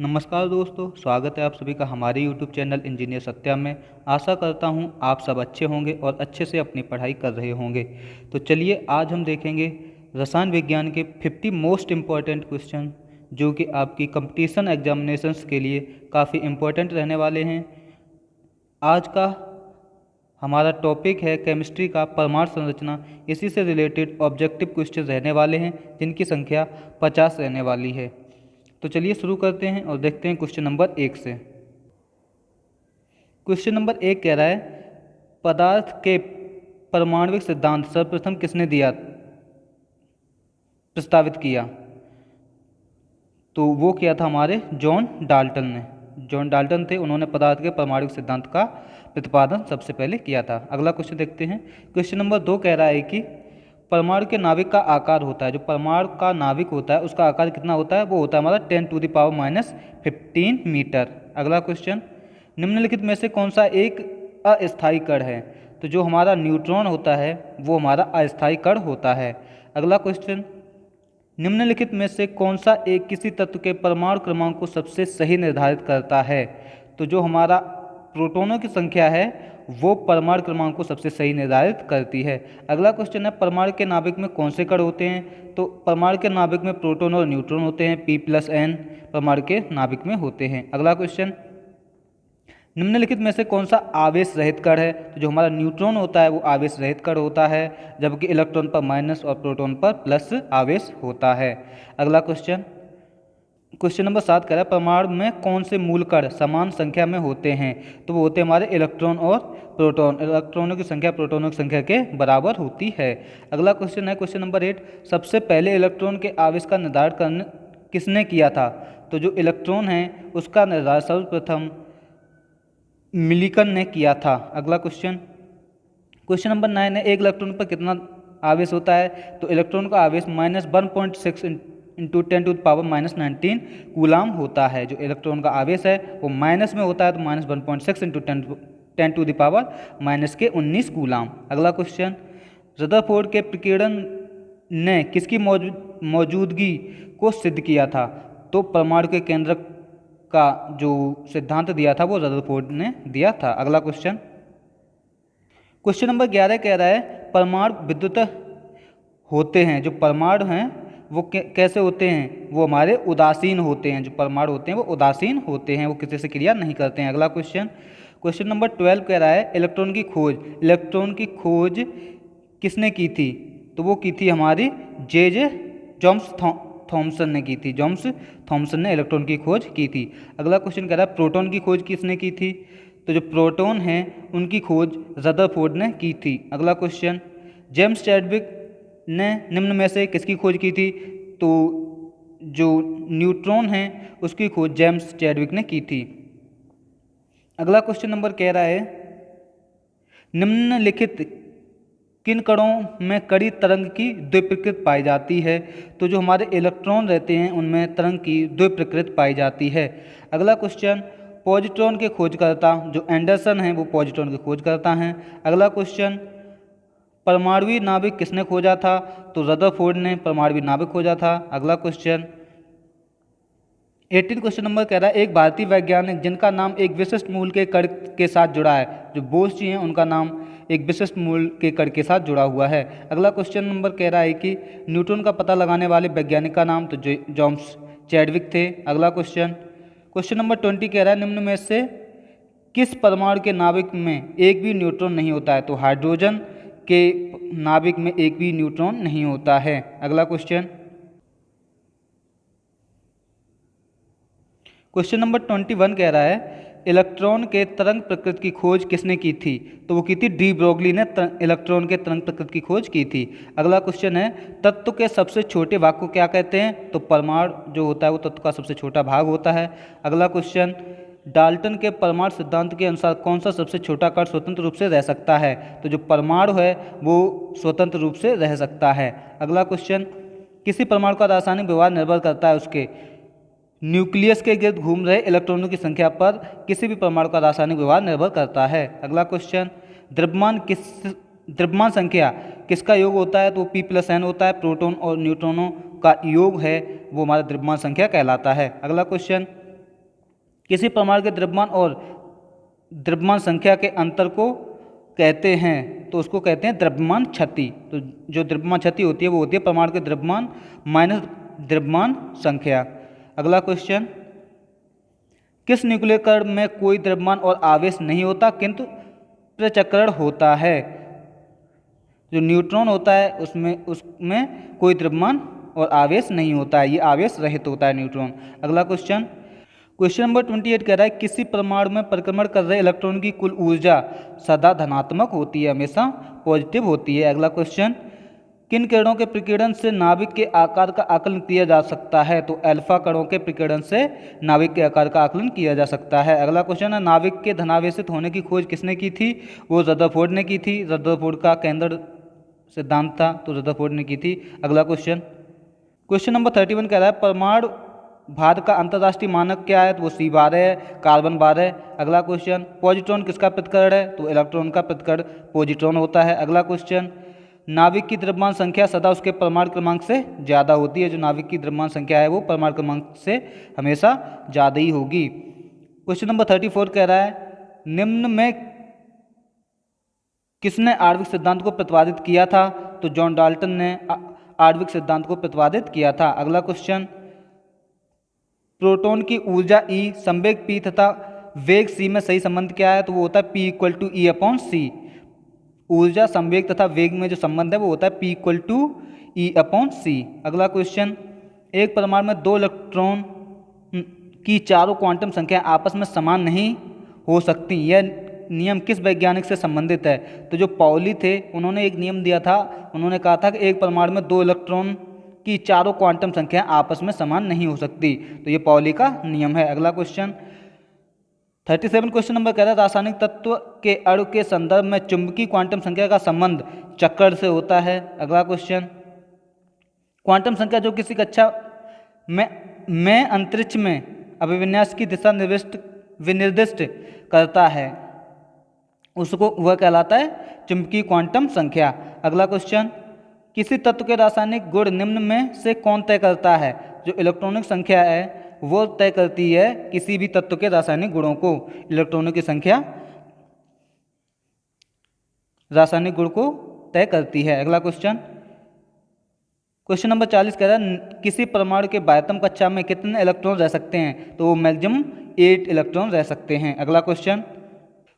नमस्कार दोस्तों, स्वागत है आप सभी का हमारे यूट्यूब चैनल इंजीनियर सत्या में। आशा करता हूं आप सब अच्छे होंगे और अच्छे से अपनी पढ़ाई कर रहे होंगे। तो चलिए आज हम देखेंगे रसायन विज्ञान के 50 मोस्ट इम्पॉर्टेंट क्वेश्चन जो कि आपकी कंपटीशन एग्जामिनेशंस के लिए काफ़ी इम्पोर्टेंट रहने वाले हैं। आज का हमारा टॉपिक है केमिस्ट्री का परमाणु संरचना। इसी से रिलेटेड ऑब्जेक्टिव क्वेश्चन रहने वाले हैं जिनकी संख्या 50 रहने वाली है। तो चलिए शुरू करते हैं और देखते हैं क्वेश्चन नंबर 1 से। क्वेश्चन नंबर 1 कह रहा है पदार्थ के परमाणविक सिद्धांत सर्वप्रथम किसने प्रस्तावित किया? तो वो किया था हमारे जॉन डाल्टन ने। जॉन डाल्टन थे, उन्होंने पदार्थ के परमाणविक सिद्धांत का प्रतिपादन सबसे पहले किया था। अगला क्वेश्चन देखते हैं। क्वेश्चन नंबर 2 कह रहा है कि परमाणु के नाभिक का आकार होता है, जो परमाणु का नाभिक होता है उसका आकार कितना होता है? वो होता है हमारा 10⁻⁻15 मीटर। अगला क्वेश्चन, निम्नलिखित में से कौन सा एक अस्थायी कण है? तो जो हमारा न्यूट्रॉन होता है वो हमारा अस्थायी कण होता है। अगला क्वेश्चन, निम्नलिखित में से कौन सा एक किसी तत्व के परमाणु क्रमांक को सबसे सही निर्धारित करता है? तो जो हमारा प्रोटॉनों की संख्या है वो परमाणु क्रमांक को सबसे सही निर्धारित करती है। अगला क्वेश्चन है परमाणु के नाभिक में कौन से कण होते हैं? तो परमाणु के नाभिक में प्रोटॉन और न्यूट्रॉन होते हैं। P+N परमाणु के नाभिक में होते हैं। अगला क्वेश्चन, निम्नलिखित में से कौन सा आवेश रहित कण है? तो जो हमारा न्यूट्रॉन होता है वो आवेश रहित कण होता है, जबकि इलेक्ट्रॉन पर माइनस और प्रोटॉन पर प्लस आवेश होता है। अगला क्वेश्चन, क्वेश्चन नंबर 7 कह रहा है परमाणु में कौन से मूल कण समान संख्या में होते हैं? तो वो होते हैं हमारे इलेक्ट्रॉन और प्रोटॉन। इलेक्ट्रॉनों की संख्या प्रोटॉनों की संख्या के बराबर होती है। अगला क्वेश्चन है क्वेश्चन नंबर 8, सबसे पहले इलेक्ट्रॉन के आवेश का निर्धारण किसने किया था? तो जो इलेक्ट्रॉन है उसका निर्धारण सर्वप्रथम मिलिकन ने किया था। अगला क्वेश्चन, क्वेश्चन नंबर 9 है एक इलेक्ट्रॉन पर कितना आवेश होता है? तो इलेक्ट्रॉन का आवेश -1.6 इंटू 10⁻⁻19 कूलाम होता है। जो इलेक्ट्रॉन का आवेश है वो माइनस में होता है, तो -1.6 इंटू 10⁻⁻19 कूलाम। अगला क्वेश्चन, रदरफोर्ड के प्रकीर्णन ने किसकी मौजूदगी को सिद्ध किया था? तो परमाणु के केंद्रक का जो सिद्धांत दिया था वो रदरफोर्ड ने दिया था। अगला क्वेश्चन, क्वेश्चन नंबर 11 कह रहा है परमाणु विद्युत होते हैं। जो परमाणु हैं वो कैसे होते हैं? वो हमारे उदासीन होते हैं। जो परमाणु होते हैं वो उदासीन होते हैं, वो किसी से क्रिया नहीं करते हैं। अगला क्वेश्चन, क्वेश्चन नंबर 12 कह रहा है इलेक्ट्रॉन की खोज। इलेक्ट्रॉन की खोज किसने की थी? तो वो की थी हमारी जे जेम्स थॉमसन ने की थी। जेम्स थॉमसन ने इलेक्ट्रॉन की खोज की थी। अगला क्वेश्चन कह रहा है प्रोटॉन की खोज किसने की थी? तो जो प्रोटॉन हैं उनकी खोज रदरफोर्ड ने की थी। अगला क्वेश्चन, जेम्स चैडविक ने निम्न में से किसकी खोज की थी? तो जो न्यूट्रॉन है उसकी खोज जेम्स चैडविक ने की थी। अगला क्वेश्चन नंबर कह रहा है निम्नलिखित किन कणों में कड़ी तरंग की द्विप्रकृत पाई जाती है? तो जो हमारे इलेक्ट्रॉन रहते हैं उनमें तरंग की द्विप्रकृत पाई जाती है। अगला क्वेश्चन, पॉजिट्रॉन के खोजकर्ता जो एंडरसन हैं वो पॉजिट्रॉन के खोजकर्ता हैं। अगला क्वेश्चन, परमाणुवीय नाभिक किसने खोजा था? तो रदरफोर्ड ने परमाणुवीय नाभिक खोजा था। अगला क्वेश्चन, 18 क्वेश्चन नंबर कह रहा है एक भारतीय वैज्ञानिक जिनका नाम एक विशिष्ट मूल के कण के साथ जुड़ा है। जो बोस जी हैं उनका नाम एक विशिष्ट मूल के कण के साथ जुड़ा हुआ है। अगला क्वेश्चन नंबर कह रहा है कि न्यूट्रॉन का पता लगाने वाले वैज्ञानिक का नाम? तो जेम्स चैडविक थे। अगला क्वेश्चन, क्वेश्चन नंबर 20 कह रहा है निम्न में से किस परमाणु के नाभिक में एक भी न्यूट्रॉन नहीं होता है? तो हाइड्रोजन के नाभिक में एक भी न्यूट्रॉन नहीं होता है। अगला क्वेश्चन, क्वेश्चन नंबर 21 कह रहा है इलेक्ट्रॉन के तरंग प्रकृति की खोज किसने की थी? तो वो की थी डी ब्रोगली ने इलेक्ट्रॉन के तरंग प्रकृति की खोज की थी। अगला क्वेश्चन है तत्व के सबसे छोटे भाग को क्या कहते हैं? तो परमाणु जो होता है वो तत्व का सबसे छोटा भाग होता है। अगला क्वेश्चन, डाल्टन के परमाणु सिद्धांत के अनुसार कौन सा सबसे छोटा कण स्वतंत्र रूप से रह सकता है? तो जो परमाणु है वो स्वतंत्र रूप से रह सकता है। अगला क्वेश्चन, किसी परमाणु का रासायनिक व्यवहार निर्भर करता है उसके न्यूक्लियस के गिर्द घूम रहे इलेक्ट्रॉनों की संख्या पर। किसी भी परमाणु का रासायनिक व्यवहार निर्भर करता है। अगला क्वेश्चन, द्रव्यमान संख्या किसका योग होता है? तो P+N होता है। प्रोटॉन और न्यूट्रॉनों का योग है वो हमारा द्रव्यमान संख्या कहलाता है। अगला क्वेश्चन, किसी परमाणु के द्रव्यमान और द्रव्यमान संख्या के अंतर को कहते हैं तो उसको कहते हैं द्रव्यमान क्षति। तो जो द्रव्यमान क्षति होती है वो होती है परमाणु के द्रव्यमान माइनस द्रव्यमान संख्या। अगला क्वेश्चन, किस न्यूक्लियर कण में कोई द्रव्यमान और आवेश नहीं होता किंतु प्रचक्रण होता है? जो न्यूट्रॉन होता है उसमें कोई द्रव्यमान और आवेश नहीं होता है, ये आवेश रहित होता है न्यूट्रॉन। अगला क्वेश्चन, क्वेश्चन नंबर 28 कह रहा है किसी परमाणु में परिक्रमण कर रहे इलेक्ट्रॉन की कुल ऊर्जा सदा धनात्मक होती है, हमेशा पॉजिटिव होती है। अगला क्वेश्चन, किन किरणों के प्रकीर्णन से नाभिक के आकार का आकलन किया जा सकता है? तो अल्फा कणों के प्रकीर्णन से नाभिक के आकार का आकलन किया जा सकता है। अगला क्वेश्चन है, नाभिक के धनावेशित होने की खोज किसने की थी? वो रदरफोर्ड ने की थी। रदरफोर्ड का केंद्र सिद्धांत था, तो रदरफोर्ड ने की थी। अगला क्वेश्चन, क्वेश्चन नंबर 31 कह रहा है परमाणु भार का अंतर्राष्ट्रीय मानक क्या है? तो वो C12 है, कार्बन 12। अगला क्वेश्चन, पॉजिट्रॉन किसका पृथक्करण है? तो इलेक्ट्रॉन का पृथक्करण पॉजिट्रॉन होता है। अगला क्वेश्चन, नाभिक की द्रव्यमान संख्या सदा उसके परमाणु क्रमांक से ज़्यादा होती है। जो नाभिक की द्रव्यमान संख्या है वो परमाणु क्रमांक से हमेशा ज़्यादा ही होगी। क्वेश्चन नंबर 34 कह रहा है निम्न में किसने आणविक सिद्धांत को प्रतिपादित किया था? तो जॉन डाल्टन ने आणविक सिद्धांत को प्रतिपादित किया था। अगला क्वेश्चन, प्रोटॉन की ऊर्जा E, संवेग P तथा वेग C में सही संबंध क्या है? तो वो होता है P = E/c। ऊर्जा, संवेग तथा वेग में जो संबंध है वो होता है P = E/c। अगला क्वेश्चन, एक परमाणु में 2 इलेक्ट्रॉन की चारों क्वांटम संख्या आपस में समान नहीं हो सकती, यह नियम किस वैज्ञानिक से संबंधित है? तो जो पाउली थे उन्होंने एक नियम दिया था, उन्होंने कहा था कि एक परमाणु में 2 इलेक्ट्रॉन की चारों क्वांटम संख्या आपस में समान नहीं हो सकती, तो ये पाउली का नियम है। अगला क्वेश्चन 37 क्वेश्चन नंबर कह रहा है रासायनिक तत्व के अणु के संदर्भ में चुंबकीय क्वांटम संख्या का संबंध चक्कर से होता है। अगला क्वेश्चन, क्वांटम संख्या जो किसी कक्षा में अंतरिक्ष में अभिविन्यास की दिशा विनिर्दिष्ट करता है उसको वह कहलाता है चुंबकीय क्वांटम संख्या। अगला क्वेश्चन, किसी तत्व के रासायनिक गुण निम्न में से कौन तय करता है? जो इलेक्ट्रॉनिक संख्या है वो तय करती है किसी भी तत्व के रासायनिक गुणों को। इलेक्ट्रॉनों की संख्या रासायनिक गुण को तय करती है। अगला क्वेश्चन, क्वेश्चन नंबर 40 कह रहा है किसी परमाणु के बाह्यतम कक्षा में कितने इलेक्ट्रॉन रह सकते हैं? तो वो मैक्सिमम 8 इलेक्ट्रॉन रह सकते हैं। अगला क्वेश्चन,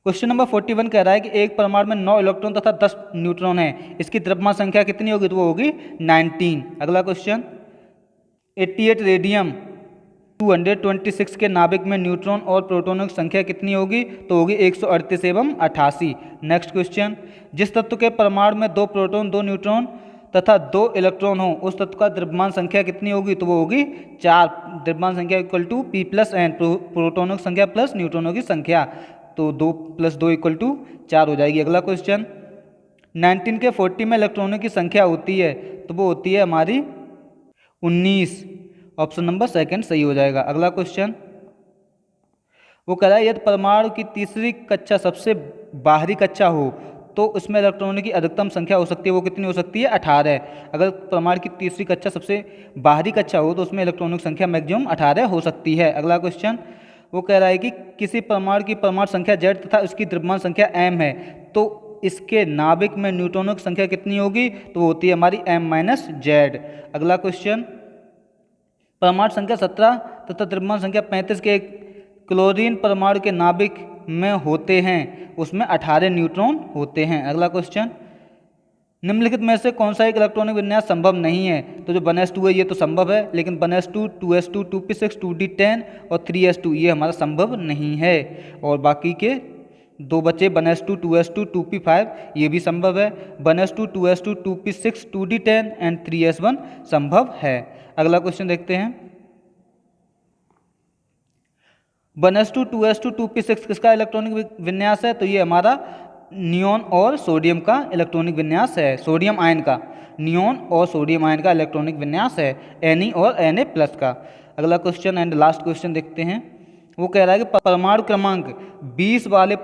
क्वेश्चन नंबर 41 कह रहा है कि एक परमाणु में 9 इलेक्ट्रॉन तथा 10 न्यूट्रॉन है, इसकी द्रव्यमान संख्या कितनी होगी? तो वो होगी 19। अगला क्वेश्चन, 88 रेडियम 226 के नाभिक में न्यूट्रॉन और प्रोटॉनों की संख्या कितनी होगी? तो होगी 138 एवं 88। नेक्स्ट क्वेश्चन, जिस तत्व के परमाणु में 2 प्रोटॉन 2 न्यूट्रॉन तथा 2 इलेक्ट्रॉन हो उस तत्व का द्रव्यमान संख्या कितनी होगी? तो वो होगी 4। द्रव्यमान संख्या = P + N, प्रोटॉनों की संख्या प्लस न्यूट्रॉनों की संख्या, तो 2 + 2 = 4 हो जाएगी। अगला क्वेश्चन, 19 के 40 में इलेक्ट्रॉनों की संख्या होती है तो वो होती है हमारी 19। ऑप्शन नंबर सेकंड सही हो जाएगा। अगला क्वेश्चन, वो कह रहा है यदि परमाणु की तीसरी कक्षा सबसे बाहरी कक्षा हो तो उसमें इलेक्ट्रॉनों की अधिकतम संख्या हो सकती है, वो कितनी हो सकती है? 18। अगर परमाणु की तीसरी कक्षा सबसे बाहरी कक्षा हो तो उसमें इलेक्ट्रॉनों की संख्या मैक्सिमम 18 हो सकती है। अगला क्वेश्चन, वो कह रहा है कि किसी परमाणु की परमाणु संख्या Z तथा उसकी द्रव्यमान संख्या m है तो इसके नाभिक में न्यूट्रॉनों की संख्या कितनी होगी? तो वो होती है हमारी m - Z। अगला क्वेश्चन, परमाणु संख्या 17 तथा द्रव्यमान संख्या 35 के क्लोरीन परमाणु के नाभिक में होते हैं, उसमें 18 न्यूट्रॉन होते हैं। अगला क्वेश्चन, निम्नलिखित में से कौन सा एक इलेक्ट्रॉनिक विन्यास संभव नहीं है? तो जो 1s2 है ये तो संभव है, लेकिन 1s2, 2s2, 2p6, 2d10 और 3s2 ये हमारा संभव नहीं है। और बाकी के 2 बचे 1s2, 2s2, 2p5 ये भी संभव है। 1s2, 2s2, 2p6, 2d10 and 3s1 संभव है। अगला क्वेश्चन देखते हैं, 1s2, 2s2, 2p6 किसका इलेक्ट्रॉनिक विन्यास है? तो ये हमारा नियोन और सोडियम का इलेक्ट्रॉनिक विन्यास है। सोडियम आयन का, नियोन और सोडियम आयन का इलेक्ट्रॉनिक विन्यास है, Na और Na+ का। अगला क्वेश्चन एंड लास्ट क्वेश्चन देखते हैं, वो कह रहा है कि परमाणु क्रमांक 20 वाले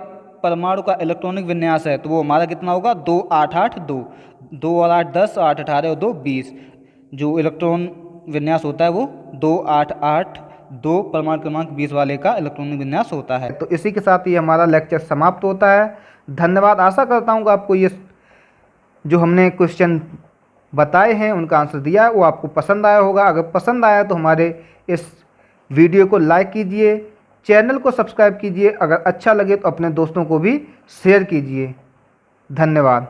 परमाणु का इलेक्ट्रॉनिक विन्यास है तो वो हमारा कितना होगा? 2 8 8 2, 2 और 8 10, 8 18 और 2 20। जो इलेक्ट्रॉन विन्यास होता है वो 2 8 8 2 परमाणु क्रमांक 20 वाले का इलेक्ट्रॉनिक विन्यास होता है। तो इसी के साथ ये हमारा लेक्चर समाप्त होता है। धन्यवाद। आशा करता हूँ कि आपको ये जो हमने क्वेश्चन बताए हैं उनका आंसर दिया है वो आपको पसंद आया होगा। अगर पसंद आया तो हमारे इस वीडियो को लाइक कीजिए, चैनल को सब्सक्राइब कीजिए, अगर अच्छा लगे तो अपने दोस्तों को भी शेयर कीजिए। धन्यवाद।